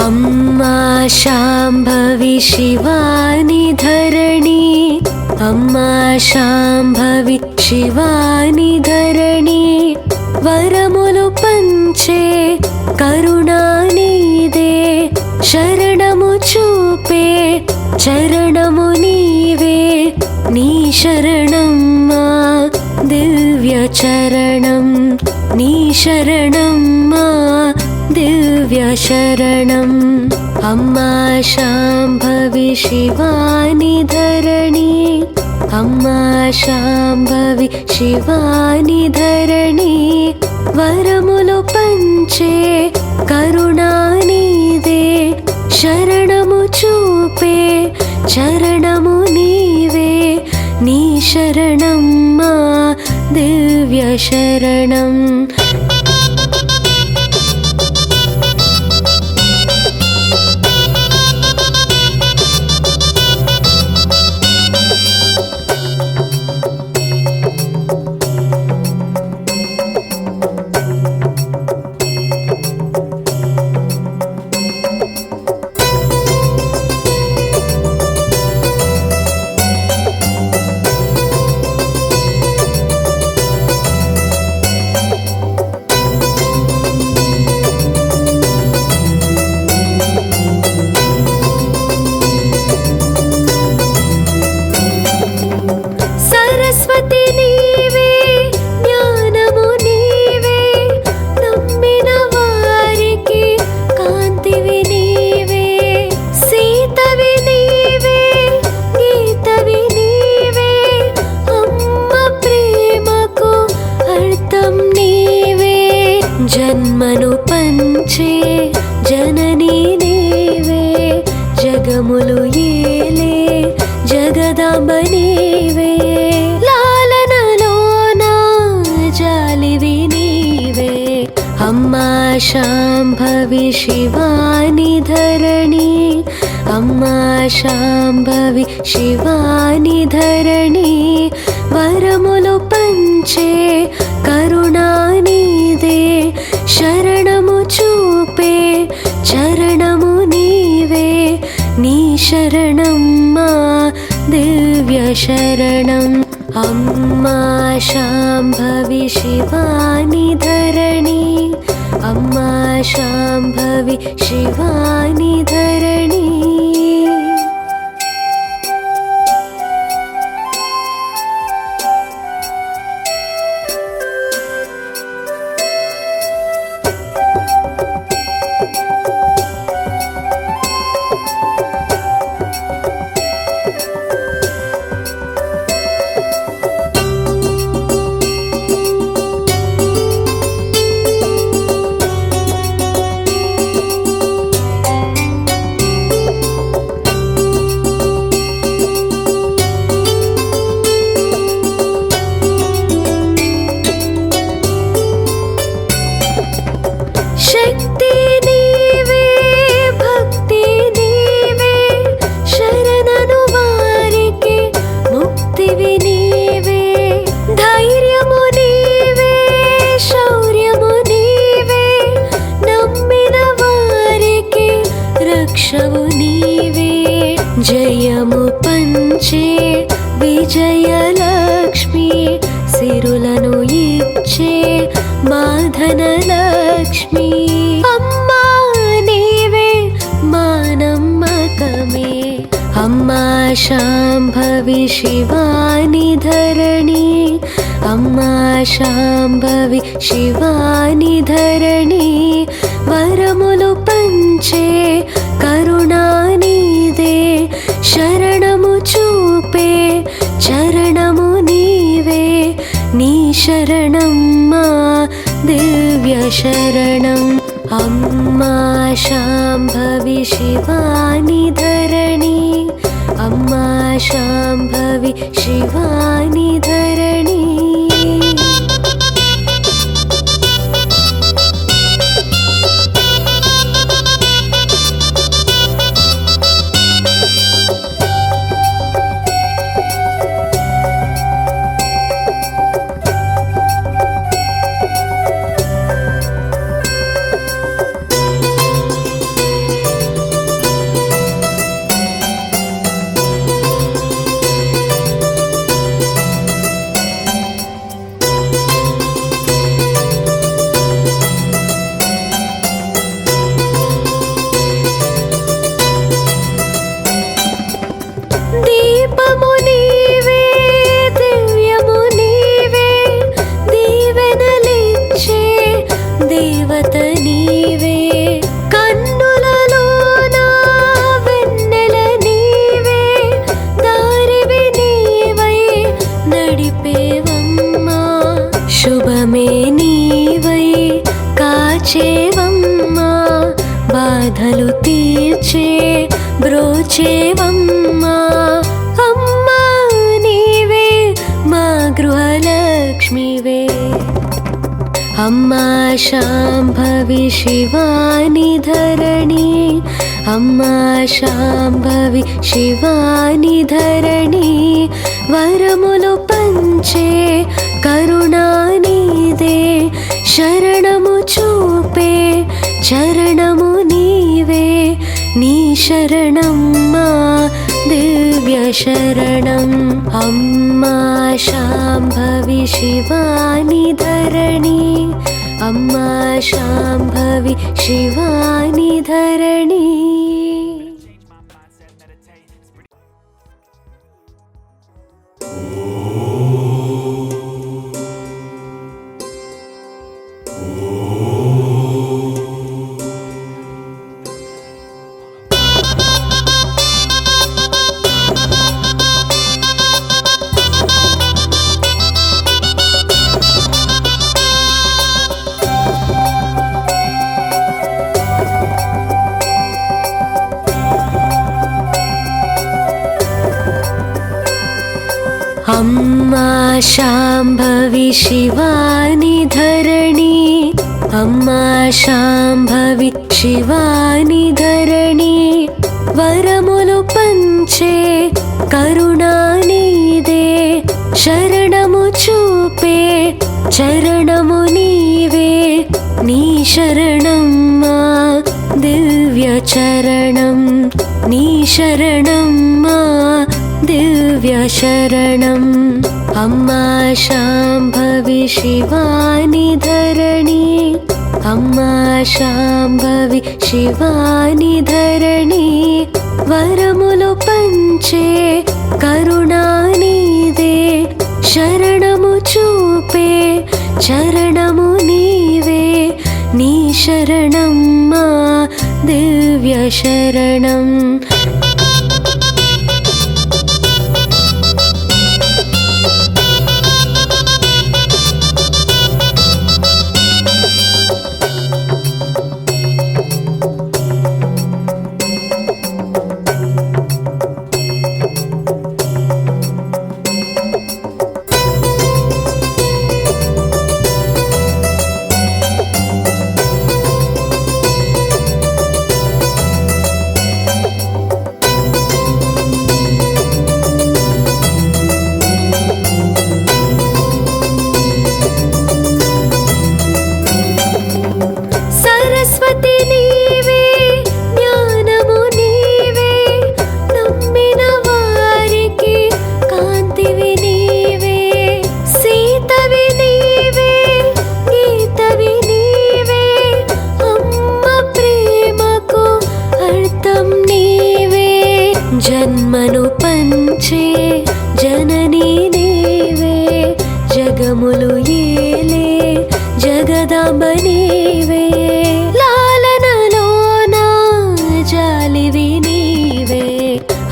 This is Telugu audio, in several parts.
अम्मा शाम्भवी शिवानि धरणी, अम्मा शाम्भवी शिवानि धरणी, वरमुलु पंचे करुणानिदे, शरणमु चूपे चरणमु नीवे, नी शरणम्मा दिव्य चरणं, नी शरणम्मा दिव्य शरणम्। अम्मा शाम्भवी शिवानि धरणी, अम्मा शाम्भवी शिवानि धरणी, वरमुलु पंचे करुणानिदे, शरणमु चूपे चरणमु नीवे, नी शरणम्मा दिव्य शरणम्। जन्मनु पंचे जननी नीवे, जगमुलु येले जगदांब नीवे, लालनलोना जालिवि नीवे। अम्मा शाम्भवी शिवानि धरणी, अम्मा शाम्भवी शिवानि धरणी, वरमुलु पंचे करुणानिदे, शरणमु चूपे चरणमु नीवे, नी शरणम्मा दिव्य शरणम्। अम्मा शाम्भवी शिवानि धरणी, अम्मा शाम्भवी शिवानि धरणी। शक्ति नीवे भक्ति नीवे, शरणनु वारिके मुक्तिवि नीवे, धैर्यमु नीवे शौर्यमु नीवे, नम्मिन वारिके रक्षवु नीवे, जयमु पंचे विजयलक्ष्मी, सिरुలను इच्चे మా ధనలక్ష్మి। అమ్మా నీవే మా నమ్మకమే, అమ్మా శాంభవి శివాని ధరణి, అమ్మా శాంభవి శివాని ధరణి, వరములు పంచే కరుణానిదే, శరణము చూపే చరణము నీవే, నీ శరణమ్మా दिव्य शरणम्। अम्मा शाम्भवी शिवानि धरणी, अम्मा शाम्भवी शिवानि धरणी। నీవే కన్నులలోన వెన్నెల నీవే దారివి నీవై నడిపేవమ్మా శుభమే నీవై కాచేవమ్మా బాధలు తీర్చే బ్రోచేవమ్మా అమ్మా నీవే మా గృహలక్ష్మివే అమ్మా శాంభవి శివాని ధరణి అమ్మా శాంభవి శివాని ధరణి వరములు పంచే కరుణానిదే శరణము చూపే చరణము నీవే నీ శరణం మా దివ్య శరణం అమ్మా శాంభవి శివాని ధరణి అమ్మా శాంభవి శివాని ధరణి అమ్మా శాంభవి శివాని ధరణి అమ్మా శాంభవి శివాని ధరణి వరములు పంచే కరుణానిదే శరణము చూపే చరణము నీవే నీ శరణం మా దివ్య చరణం నీ శరణం మా దివ్య శరణం అమ్మా శాంభవి శివాని ధరణి అమ్మా శాంభవి శివాని ధరణి వరములు పంచే కరుణానిదే శరణము చూపే చరణము నీవే నీ శరణం మా దివ్య శరణం జన్మను పంచే జననీ నీవే జగములు ఏలే జగదాంబ నీవే లాలనలోన జాలివి నీవే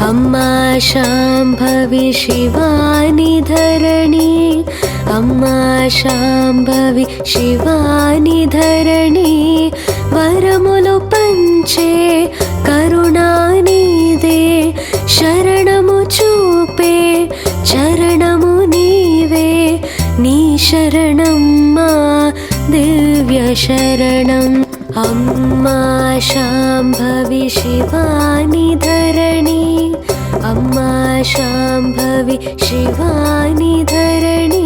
అమ్మా శాంభవి శివాని ధరణి అమ్మా శాంభవి శివాని ధరణి వరములు పంచే కరుణానిదే శరణము చూపే చరణము నీవే నీ శరణం మా దివ్య శరణం అమ్మా శాంభవి శివాని ధరణి అమ్మా శాంభవి శివాని ధరణి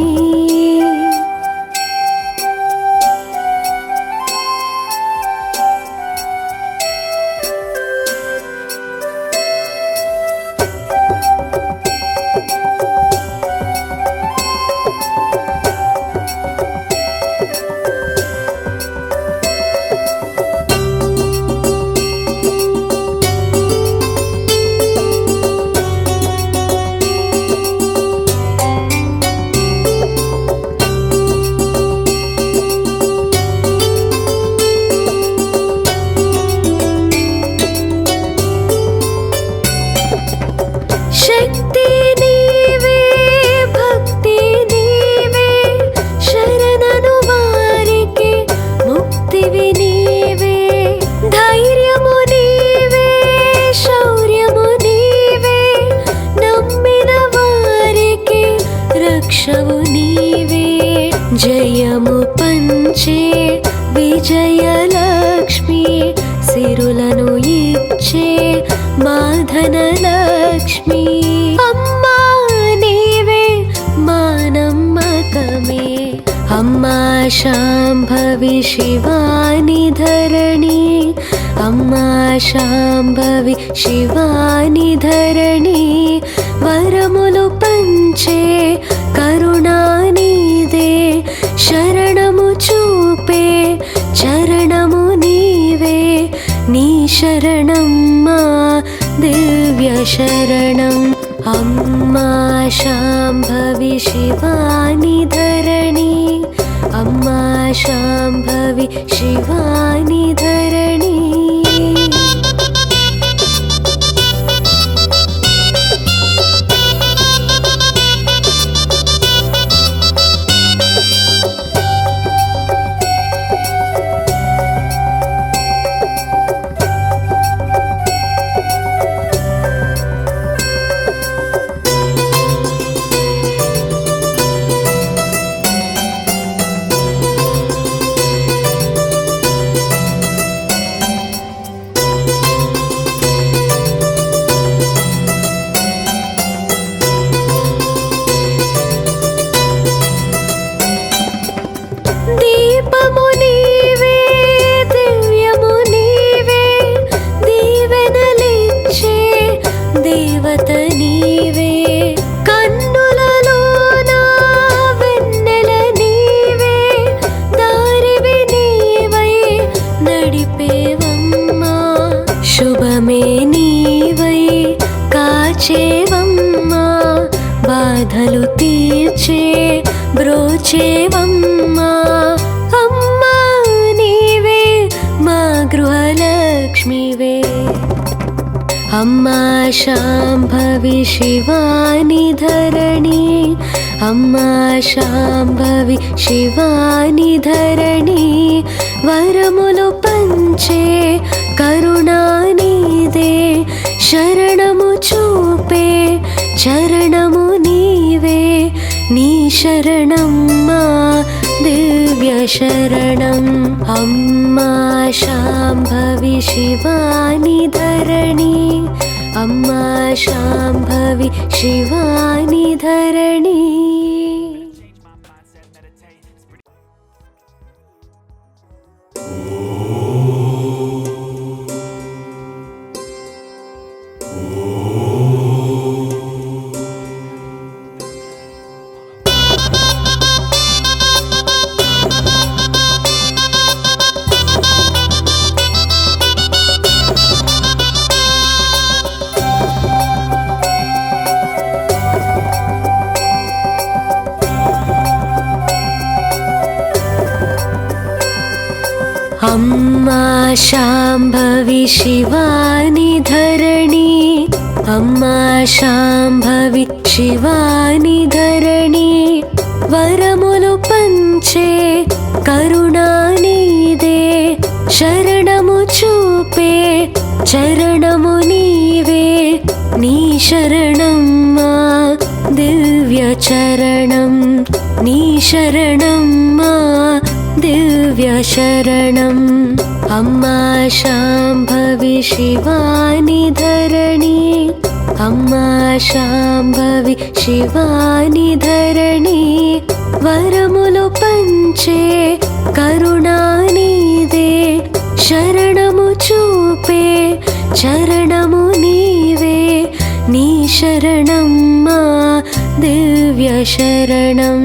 భాగ్యలక్ష్మి సిరులను ఇచ్చే మా ధనలక్ష్మి అమ్మా నీవే మా నమ్మకమే అమ్మా శాంభవి శివాని ధరణి అమ్మా శాంభవి శివాని ధరణి వరములు పంచే కరుణానిదే శరణము చూపే చరణము నీవే నీ శరణం మా దివ్య శరణం అమ్మా శాంభవి శివాని ధరణి అమ్మా శాంభవి శివాని ధరణి దీపము నీవే దివ్యము నీవే దీవెనలిచ్చే దేవత నీవే కన్నులలోన వెన్నెల నీవే దారివి నీవై నడిపేవమ్మా శుభమే నీవై కాచేవమ్మా బాధలు తీర్చే బ్రోచేవమ్మా అమ్మా నీవే మా గృహలక్ష్మివే అమ్మా శాంభవి శివాని ధరణి అమ్మా శాంభవి శివాని ధరణి వరములు పంచే కరుణానిదే శరణము చూపే చరణము నీవే నీ శరణం మా దివ్య శరణం అమ్మా శాంభవి శివాని ధరణి అమ్మా శాంభవి శివాని ధరణి అమ్మా శాంభవి శివాని ధరణి అమ్మా శాంభవి శివాని ధరణి వరములు పంచే కరుణానిదే శరణము చూపే చరణము నీవే నీ శరణం మా దివ్య చరణం నీ శరణం మా దివ్య శరణం అమ్మా శాంభవి శివాని ధరణి అమ్మా శాంభవి శివాని ధరణి వరములు పంచే కరుణానిదే శరణము చూపే చరణము నీవే నీ శరణం మా దివ్య శరణం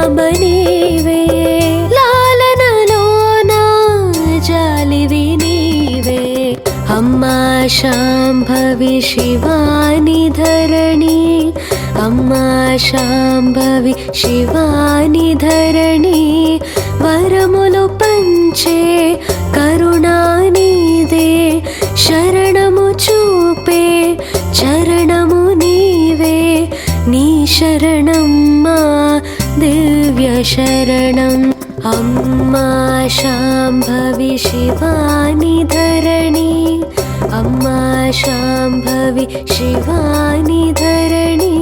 అమ్మ నీవే లాలనలోన జాలివి నీవే అమ్మా శాంభవి శివాని ధరణి అమ్మా శాంభవి శివాని ధరణి వరములు పంచే కరుణానిదే శరణము చూపే చరణము నీవే నీ శరణం మా దివ్య శరణం అమ్మా శాంభవి శివాని ధరణి అమ్మా శాంభవి శివాని ధరణి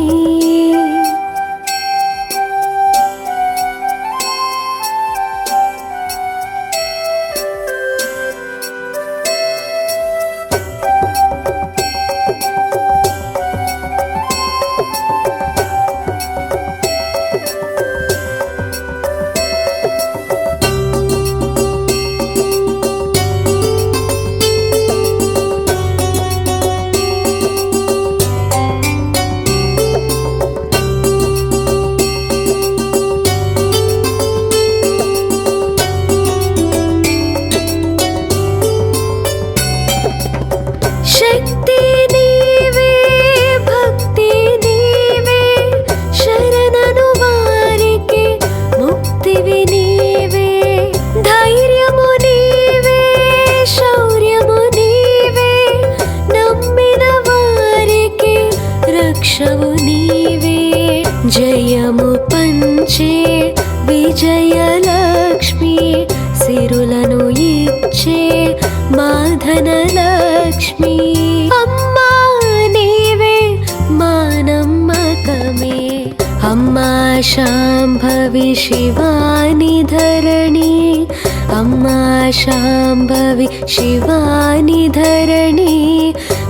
శక్తి నీవే భక్తి నీవే శరణను వారికి ముక్తివి నీవే ధైర్యము నీవే శౌర్యము నీవే నమ్మిన వారికి రక్షవు నీవే జయము పంచే విజయలక్ష్మి సిరులను ఇచ్చే మాధనలక్ష్మి అమ్మా నీవే మా నమ్మకమే అమ్మా శాంభవి శివాని ధరణి అమ్మా శాంభవి శివాని ధరణి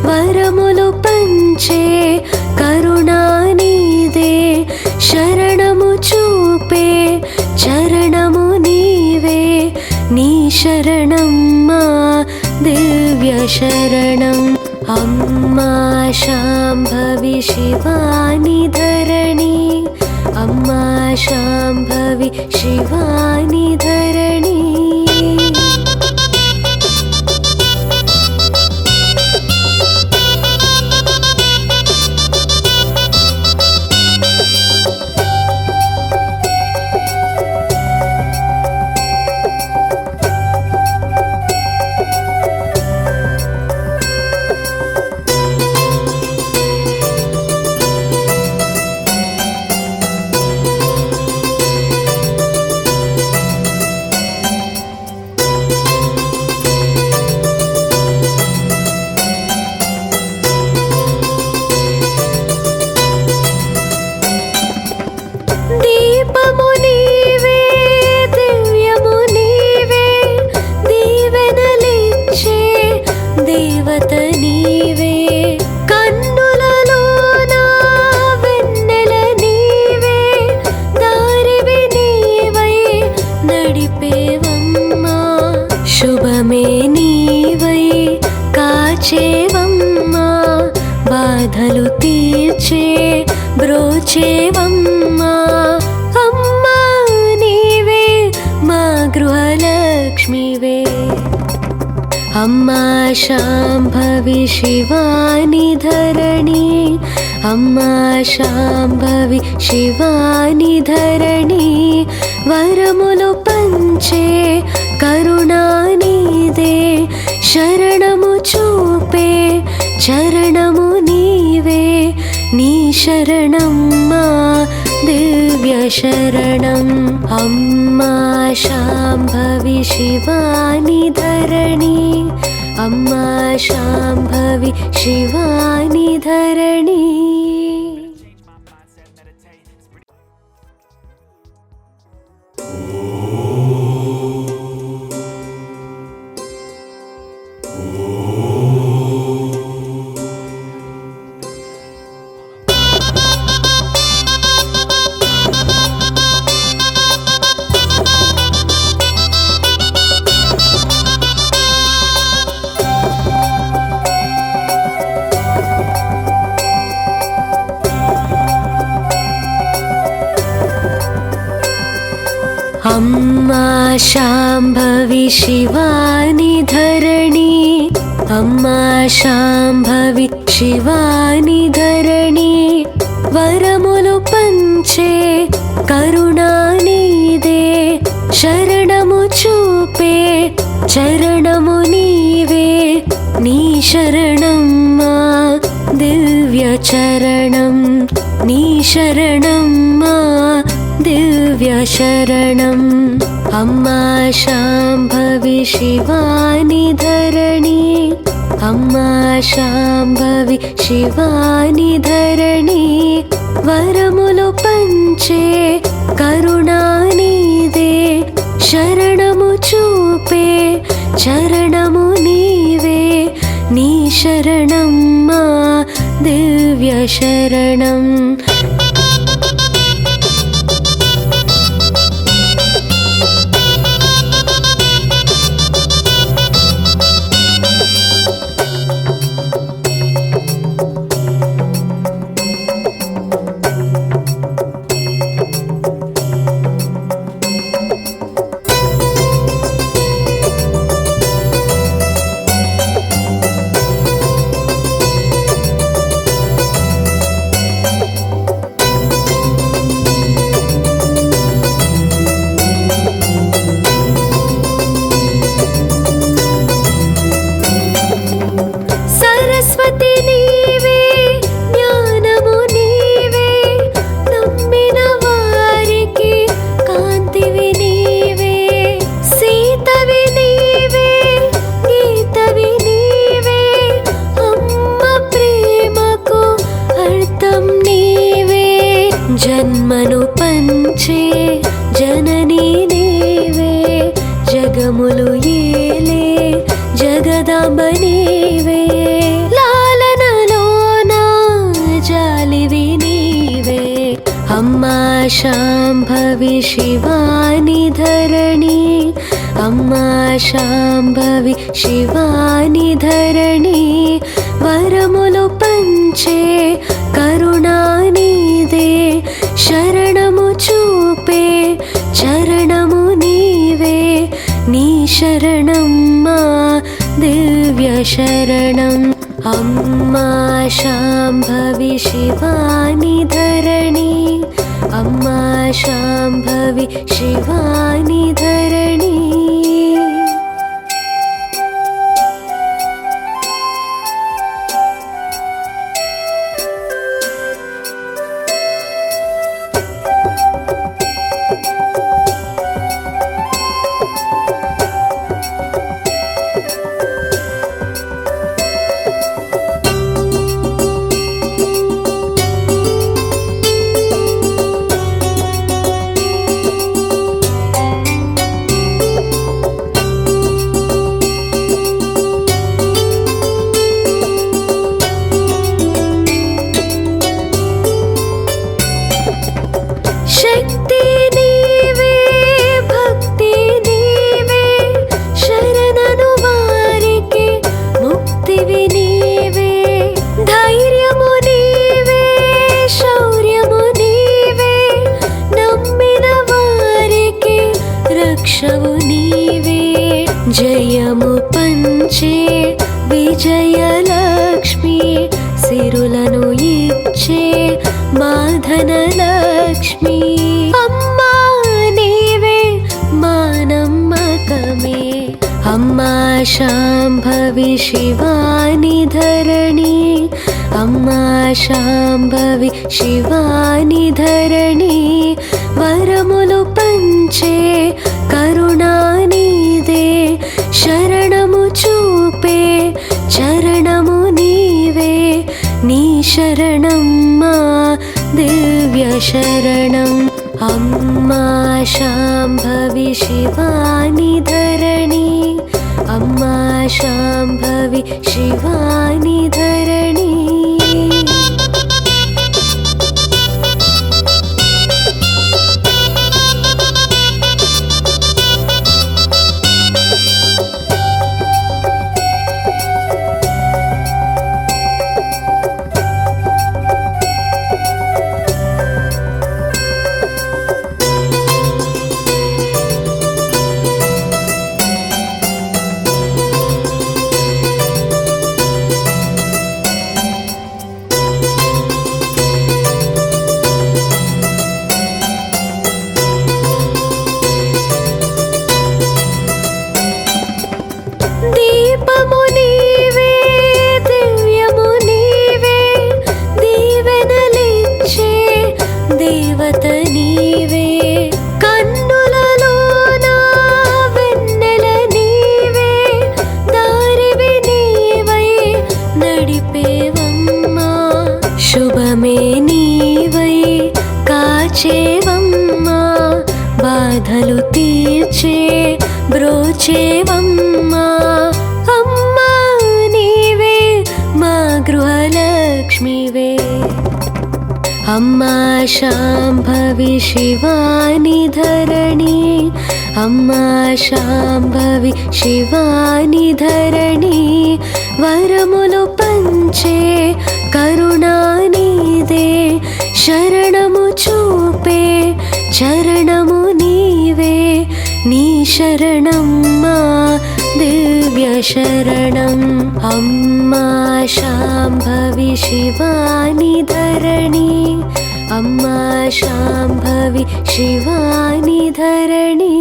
వరములు పంచే కరుణానిదే శరణము చూపే చరణము నీవే నీ శరణం మా దివ్య శరణం అమ్మా శాంభవి శివాని ధరణి అమ్మా శాంభవి శివాని ధరణి దీపము నీవే దివ్యము నీవే దీవెనలిచ్చే దేవత నీవే కన్నులలోన వెన్నెల నీవే దారివి నీవై నడిపేవమ్మా శుభమే నీవై కాచేవమ్మా బాధలు తీర్చే బ్రోచేవమ్మా అమ్మా నీవే మా గృహలక్ష్మివే అమ్మా శాంభవి శివాని ధరణి అమ్మా శాంభవి శివాని ధరణి వరములు పంచే కరుణానిదే శరణము చూపే చరణము నీవే నీ శరణం మా దివ్య శరణం అమ్మా శాంభవి శివాని ధరణి అమ్మా శాంభవి శివాని ధరణి अम्मा शाम्भवी शिवानि धरणी, अम्मा शाम्भवी शिवानि धरणी, वरमुलु पंचे करुणानिदे, शरणमु चूपे चरणमु नीवे, नी शरणम्मा दिव्य चरणं, नी शरणम्मा दिव्य शरणम्। अम्मा शाम्भवी शिवानि धरणी, अम्मा शाम्भवी शिवानि धरणी, वरमुलु पंचे करुणानिदे, शरणमु चूपे चरणमु नीवे, नी शरणम्मा दिव्य शरणम्। जन्मनु पंचे जननी नीवे, जगमुलु येले जगदांब नीवे, लालनलोना जालिवि नीवे। अम्मा शाम्भवी शिवानि धरणी, अम्मा शाम्भवी शिवानि धरणी, वरमुलु पंचे करुणानिदे, शरणमु चूपे चरणमु नीवे, नी शरणम्मा दिव्य शरणम्। अम्मा शाम्भवी शिवानि धरणी, अम्मा शाम्भवी शिवानि धरणी। जयमु पंचे विजयलक्ष्मी, सिरुలను इच्चे माधनलक्ष्मी। अम्मा नीवे मा नम्मकमे, अम्मा शाम्भवी शिवानि धरणी, अम्मा शाम्भवी शिवानि धरणी, वरमुलु पंचे करुणानिदे, शरणमु चूपे चरणमु नीवे, नी शरणम्मा दिव्य शरणम्। अम्मा शाम्भवी शिवानि धरणी, अम्मा शाम्भवी शिवानि धरणी। నీవై కాచేవమ్మా బాధలు తీర్చే బ్రోచేవమ్మా అమ్మా నీవే మా గృహలక్ష్మివే అమ్మా శాంభవి శివాని ధరణి అమ్మా శాంభవి శివాని ధరణి వరములు పంచే కరుణానిదే శరణము చూపే చరణము నీవే నీ శరణం మా దివ్య శరణం అమ్మా శాంభవి శివాని ధరణి అమ్మా శాంభవి శివాని ధరణి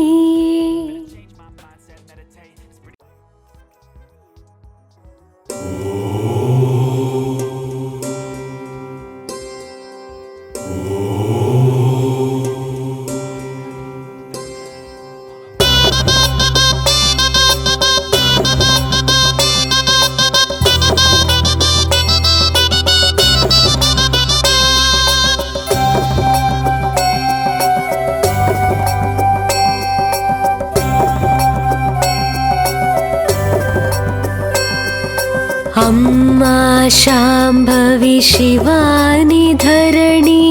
అమ్మా శాంభవి శివాని ధరణి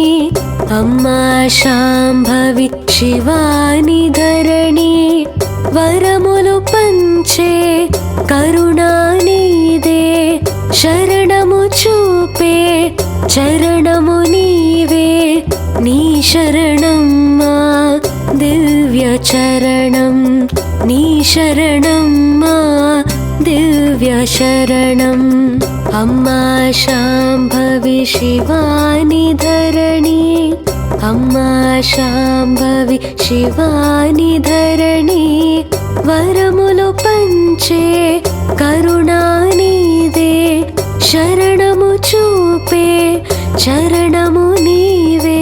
అమ్మా శాంభవి శివాని ధరణి వరములు పంచే కరుణానిదే శరణము చూపే చరణము నీవే నీ శరణం మా దివ్య చరణం నీ శరణం మా దివ్య శరణం అమ్మా శాంభవి శివాని ధరణి అమ్మా శాంభవి శివాని ధరణి వరములు పంచే కరుణానిదే శరణము చూపే చరణము నీవే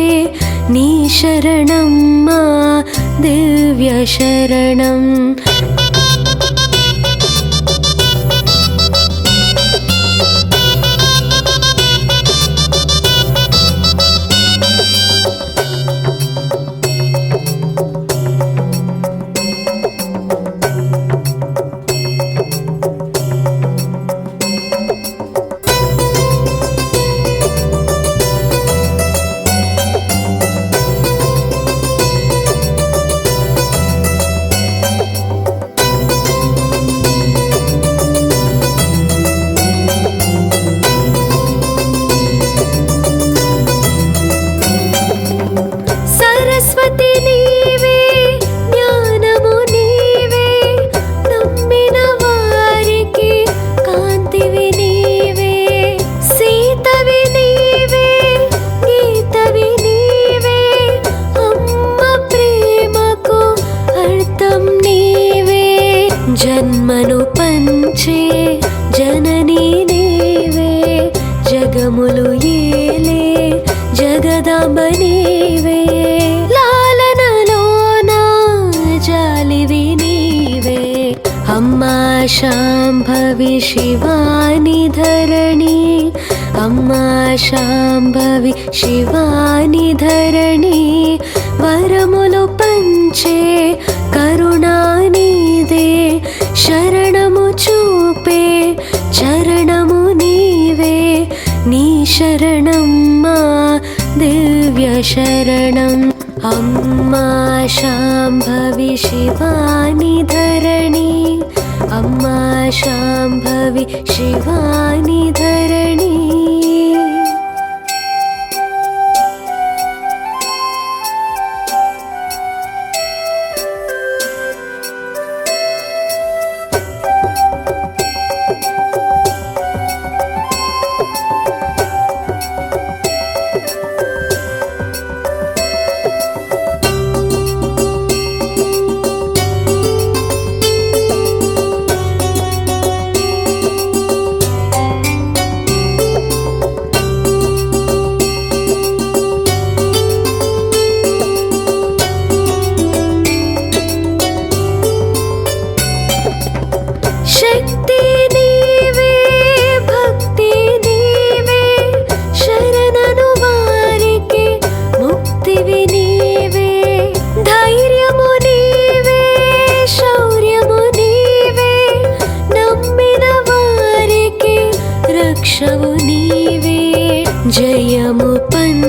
నీ శరణం మా దివ్య శరణం జన్మను పంచే జననీ నీవే జగములు ఏలే జగదాంబ నీవే లాలనలోన జాలివి నీవే అమ్మా శాంభవి శివాని ధరణి అమ్మా శాంభవి శివాని ధరణి వరములు పంచే కరుణానిదే శరణము చూపే చరణము నీవే నీ శరణం మా దివ్య శరణం అమ్మా శాంభవి శివాని ధరణి అమ్మా శాంభవి శివాని ధరణి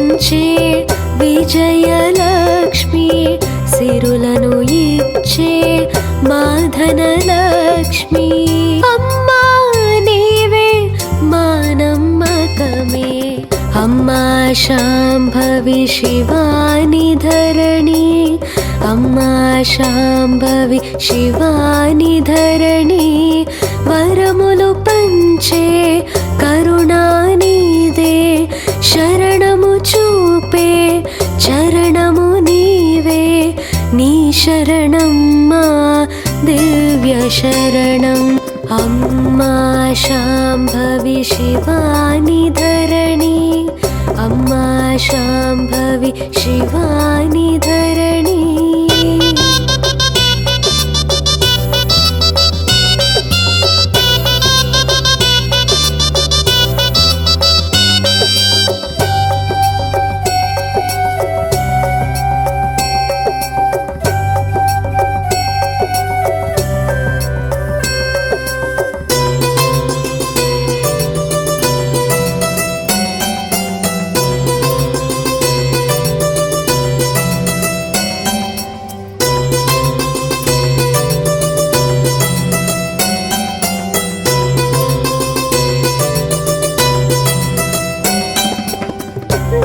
పంచే విజయలక్ష్మి సిరులను ఇచ్చే మా ధనలక్ష్మి అమ్మా నీవే మా నమ్మకమే అమ్మా శాంభవి శివాని ధరణి అమ్మా శాంభవి శివాని ధరణి వరములు పంచే కరుణానిదే శరణము చూపే చరణము నీవే నీ శరణం మా దివ్య శరణం అమ్మా శాంభవి శివాని ధరణి అమ్మా శాంభవి శివాని ధరణి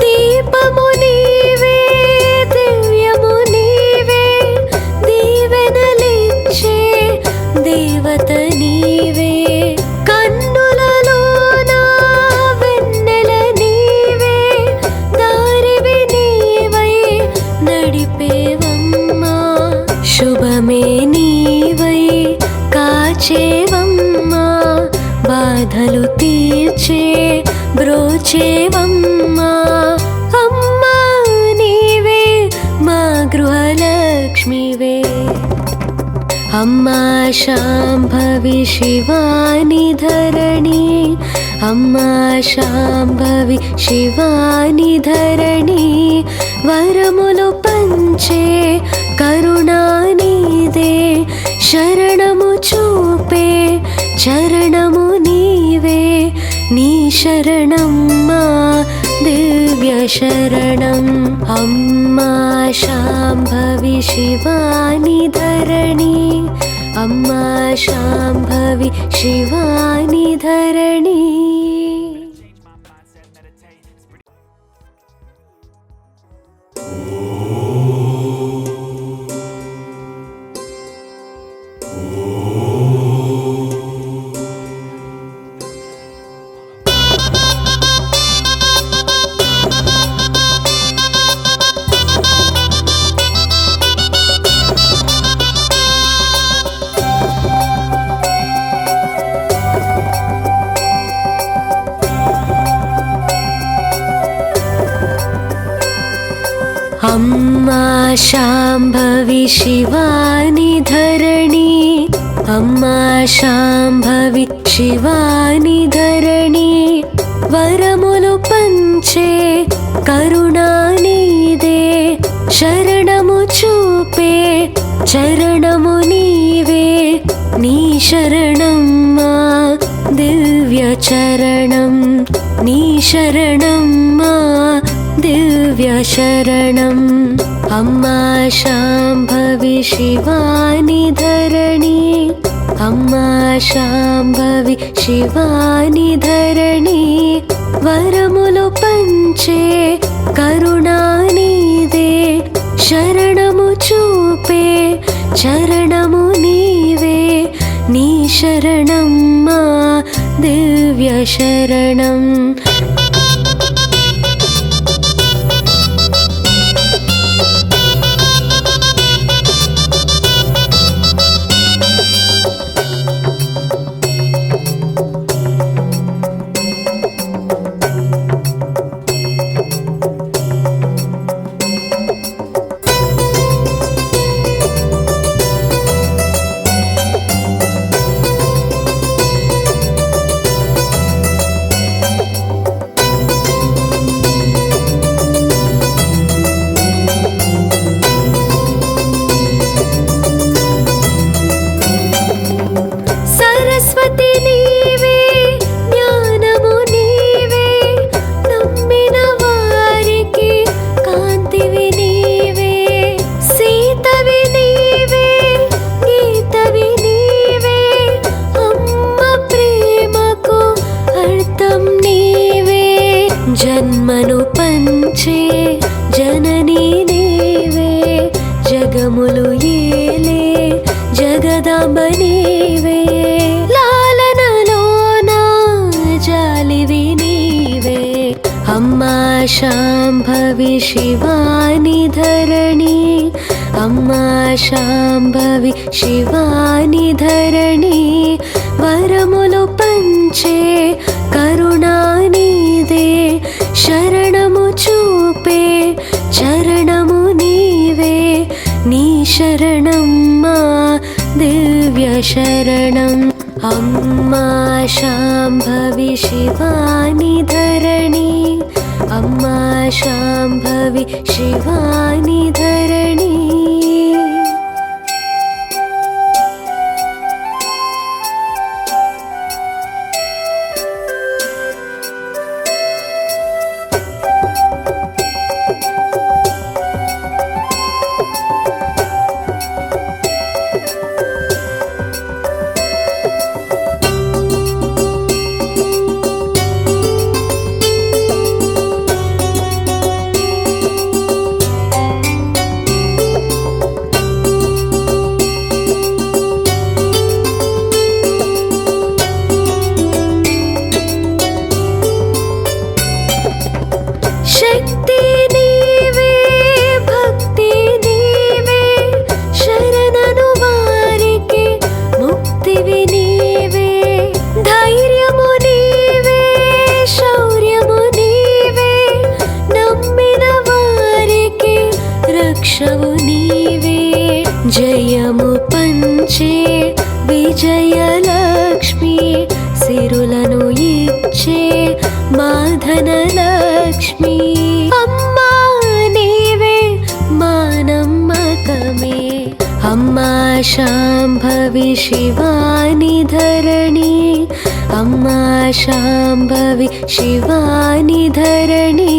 దీపము నీవే దివ్యము నీవే దీవెనలిచ్చే దేవత నీవే కన్నులలోన వెన్నెల నీవే దారివి నీవై నడిపేవమ్మా శుభమే నీవై కాచేవమ్మా బాధలు తీర్చే బ్రోచేవమ్మా అమ్మా నీవే మా గృహలక్ష్మివే అమ్మా శాంభవి శివాని ధరణి అమ్మా శాంభవి శివాని ధరణి వరములు పంచే కరుణానిదే శరణము చూపే చరణము నీవే నీ శరణం మా దివ్య శరణం అమ్మా శాంభవి శివాని ధరణి అమ్మా శాంభవి శివాని ధరణి అమ్మా శాంభవి శివాని ధరణి అమ్మా శాంభవి శివాని ధరణి వరములు పంచే కరుణానిదే శరణము చూపే చరణము నీవే నీ శరణం మా దివ్య చరణం నీ శరణం మా దివ్య శరణం అమ్మా శాంభవి శివాని ధరణి అమ్మా శాంభవి శివాని ధరణి వరములు పంచే కరుణానిదే శరణము చూపే చరణము నీవే నీ శరణం మా దివ్య శరణం शाम्भवी शिवानि धरणी अम्मा शाम्भवी शिवानि धरणी वरमुलु पंचे करुणानिधे शरणमु चूपे चरणमु नीवे नी शरणम्मा दिव्य शरणम् अम्मा शाम्भवी शिवानि धरणी अम्मा शाम्भवी शिवानि धरणी जयमु पंचे विजयलक्ष्मी सिरुलनु इच्चे माधनलक्ष्मी अम्मा नीवे मानम्मकमे अम्मा शाम्भवी शिवानि धरणी अम्मा शाम्भवी शिवानि धरणी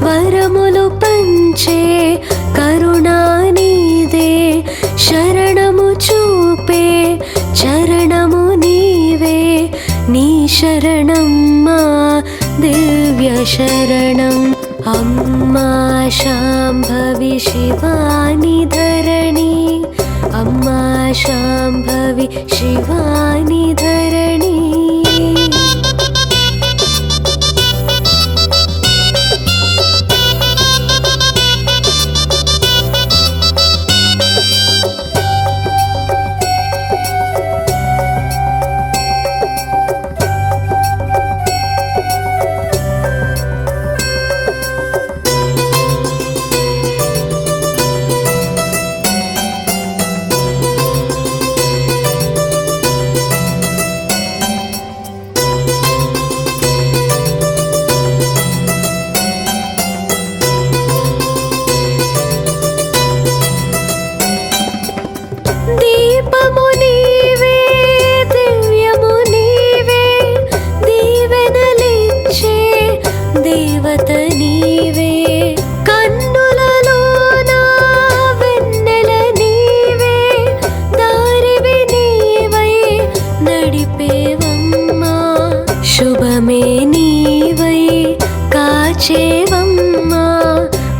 वरमुलु पंचे करुणानिधे शरणमु चूपे चरणमु नीवे नी शरणम्मा दिव्य शरणम् अम्मा शाम्भवी शिवानि धरणी अम्मा शाम्भवी शिवानि धरणी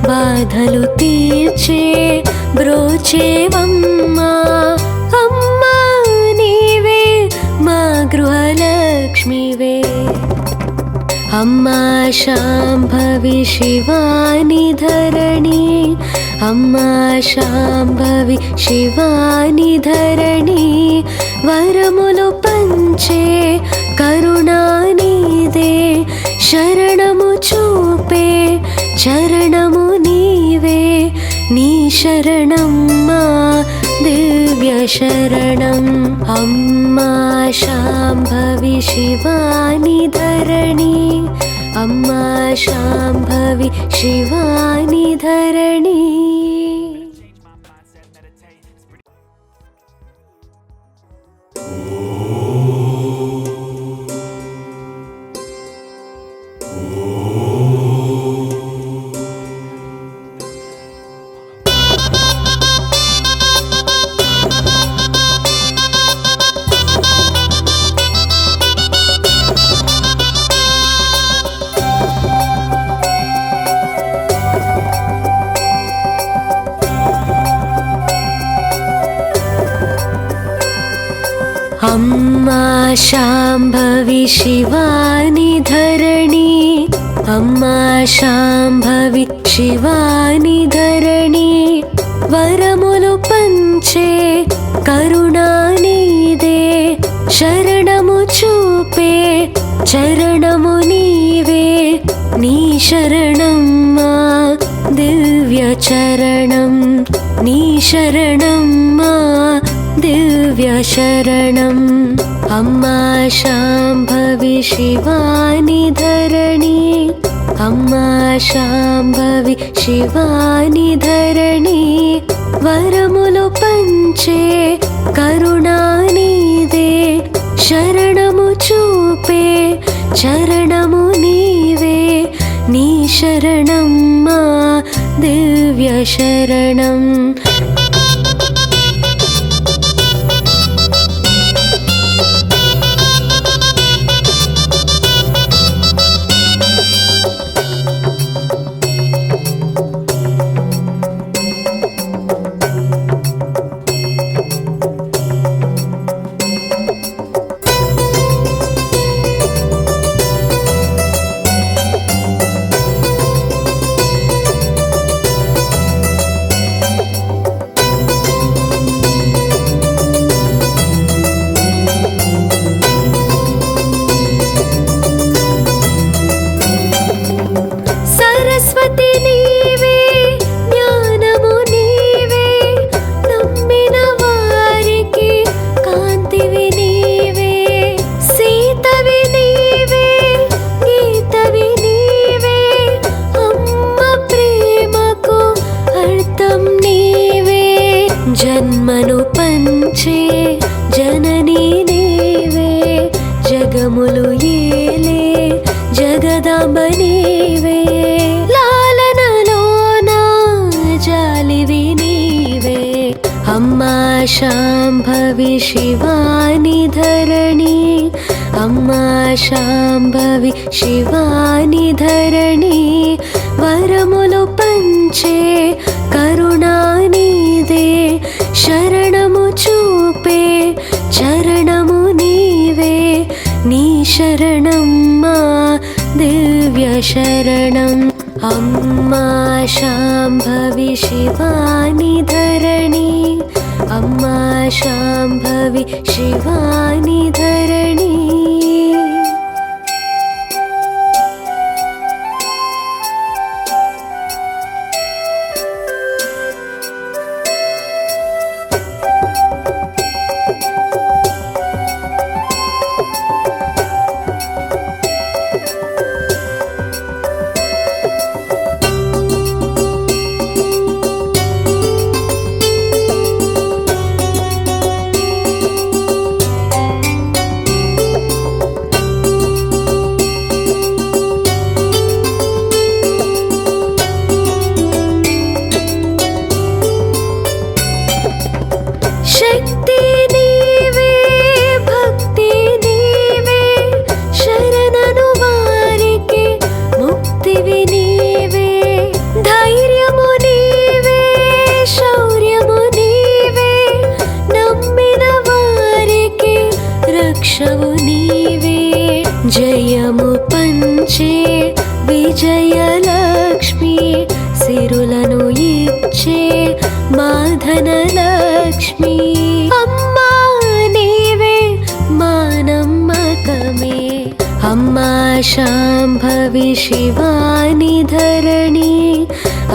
బాధలు తీర్చే బ్రోచేవమ్మా అమ్మా నీవే మా గృహలక్ష్మివే అమ్మా శాంభవి శివాని ధరణి అమ్మా శాంభవి శివాని ధరణి వరములు పంచే కరుణానిదే శరణము చూపే చరణము నీవే నీ శరణమ్మా దివ్య శరణం అమ్మా శాంభవి శివాని ధరణి అమ్మా శాంభవి శివాని ధరణి అమ్మా శాంభవి శివాని ధరణి अम्मा शाम्भवी शिवानि धरणी वरमुलु पंचे करुणानिदे शरणमु चूपे चरणमु नीवे नी शरणम्मा दिव्य चरणं नी शरणम्मा दिव्य शरणम् अम्मा शाम्भवी शिवानि धरणी अम्मा शाम्भवी शिवानि धरणी वरमुलु पंचे करुणानिदे शरणमु चूपे चरणमु नीवे नी शरणम्मा दिव्य शरणम् जन्मनु पंचे जननी नीवे जगमुलु येले जगदांब नीवे लालनलोना जालिवि नीवे अम्मा शाम्भवी शिवानि धरणी अम्मा शाम्भवी शिवानि धरणी वरमुलु पंचे करुणानिदे शरणमु चूपे चरणमु नीवे नी शरणम्मा दिव्य शरणम् अम्मा शाम्भवी शिवानि धरणी अम्मा शाम्भवी शिवानि धरणी शक्ति नीवे भक्ति नीवे शरणनु वारिके मुक्तिवि नीवे धैर्यमु नीवे शौर्यमु नीवे नम्मिन वारिके रक्षवु नीवे जयमु पंचे विजयलक्ष्मी सिरुలను इच्चे माधनलक्ष्मी अम्मा नीवे मानम्मकमे अम्मा शाम्भवी शिवानि धरणी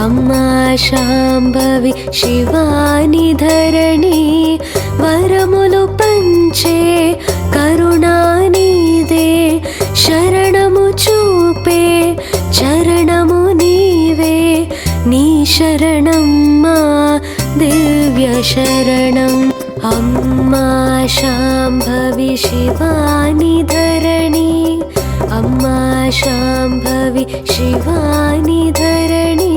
अम्मा शाम्भवी शिवानि धरणी वरमुलु पंचे करुणानिदे शरणमु चूपे चरणमु नीवे नी शरणम्मा दिव्य शरणम् अम्मा शाम्भवी शिवानि धरणी अम्मा शाम्भवी शिवानि धरणी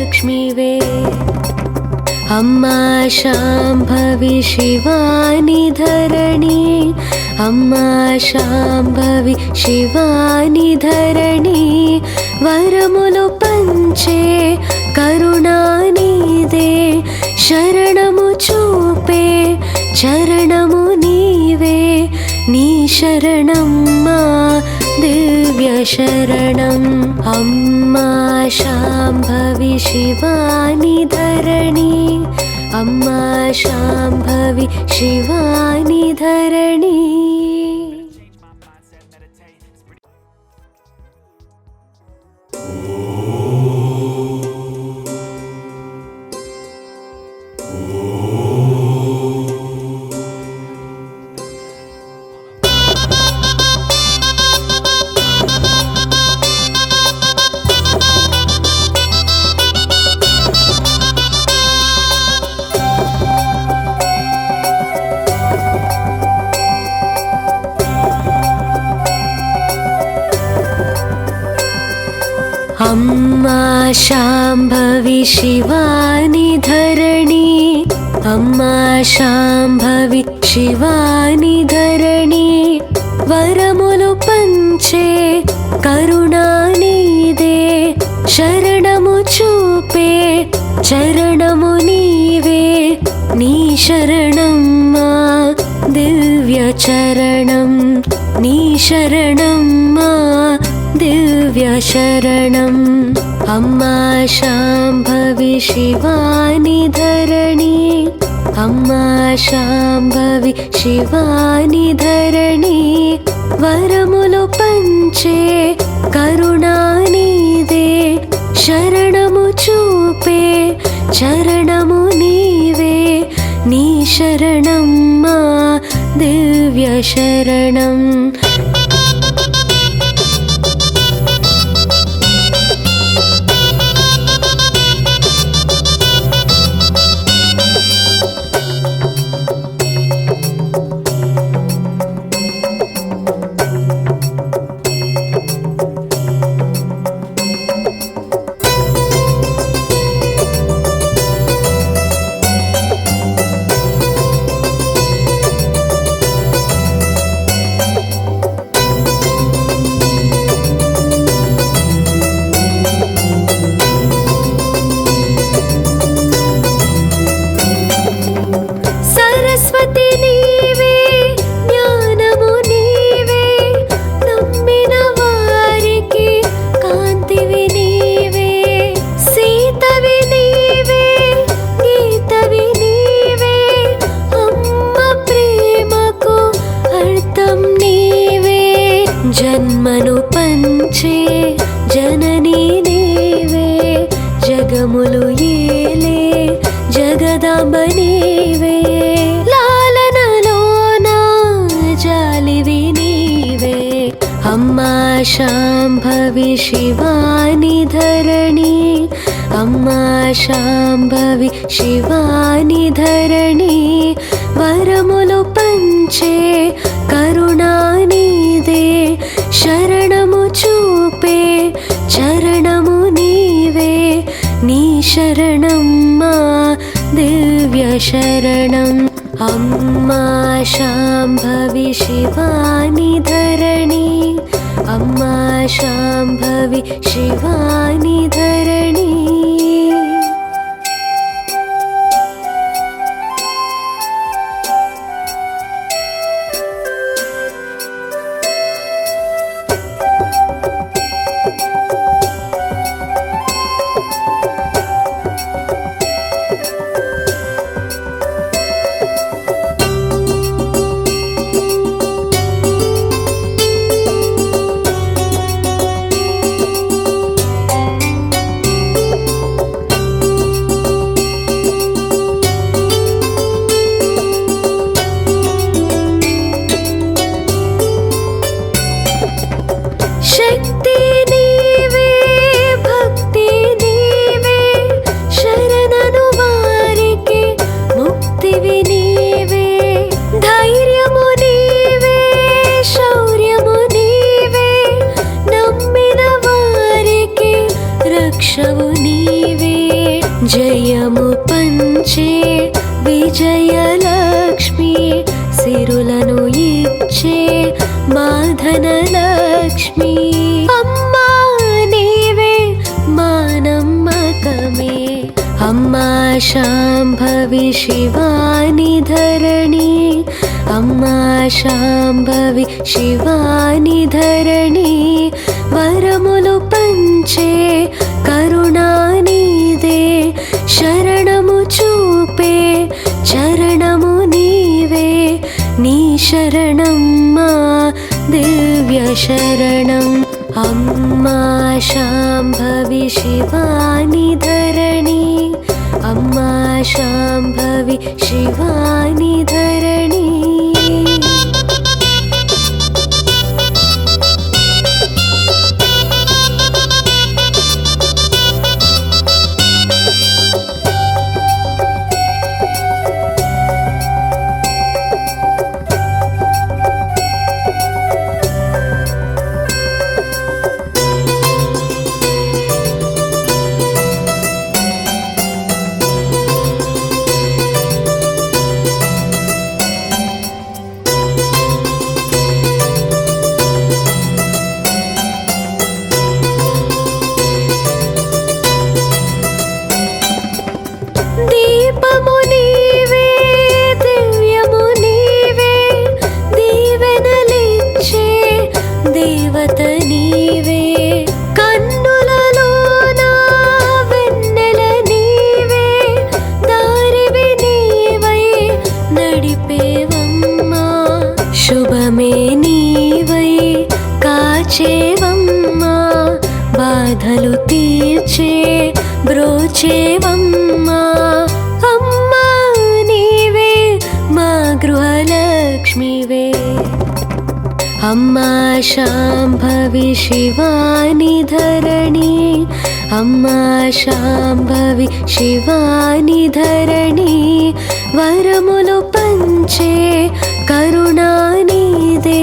लक्ष्मीवे अम्मा शाम्भवी शिवानि धरणी अम्मा शाम्भवी शिवानि धरणी वरमुलु पंचे करुणानिदे शरणमु चूपे चरणमु नीवे नी शरणम्मा दिव्य शरणम् अम्मा शाम्भवी शिवानि धरणी अम्मा शाम्भवी शिवानि धरणी अम्मा शाम्भवी शिवानि धरणी अम्मा शाम्भवी शिवानि धरणी वरमुलु पंचे करुणानिदे शरणमु चूपे चरणमु नीवे नी शरणम्मा दिव्य चरणम् नी शरणम्मा दिव्य शरणम् अम्मा शाम्भवी शिवानि धरणी अम्मा शाम्भवी शिवानि धरणी वरमुलु पंचे करुणानिदे शरणमु चूपे चरणमु नीवे नी शरणम्मा दिव्य शरणम् जन्मनु पंचे जननी नीवे जगमुलु येले जगदांब नीवे लालनलोना जालिवि नीवे अम्मा शाम्भवी शिवानि धरणी अम्मा शाम्भवी शिवानि धरणी वरमुलु पंचे करुणानिदे शरणमु चूपे चरणमु नीवे नी शरणम्मा दिव्य शरणम् अम्मा शाम्भवी शिवानि धरणी अम्मा शाम्भवी शिवानि धरणी జయము పంచే విజయలక్ష్మి సిరులను ఇచ్చే మా ధనలక్ష్మి అమ్మా నీవే మా నమ్మకమే అమ్మా శాంభవి శివాని ధరణి అమ్మా శాంభవి శివాని ధరణి వరములు పంచే కరుణానిదే శరణము చూపే చరణము నీవే నీ శరణం మా దివ్య శరణం అమ్మా శాంభవి శివాని ధరణి అమ్మా శాంభవి శివాని ధరణి దీపము నీవే దివ్యము నీవే దీవెనలిచ్చే దేవత నీవే కన్నులలోన వెన్నెల నీవే దారివి నీవై నడిపేవమ్మా శుభమే నీవై కాచేవమ్మా బాధలు తీర్చే బ్రోచేవమ్మా అమ్మా నీవే మా గృహలక్ష్మివే అమ్మా శాంభవి శివాని ధరణి అమ్మా శాంభవి శివాని ధరణి వరములు పంచే కరుణానిదే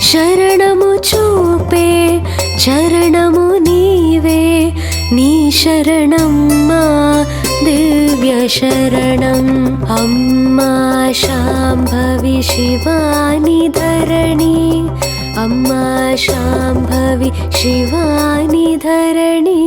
శరణము చూపే చరణము నీవే నీ శరణం మా దివ్య శరణం అమ్మా శాంభవి శివాని ధరణి అమ్మా శాంభవి శివాని ధరణి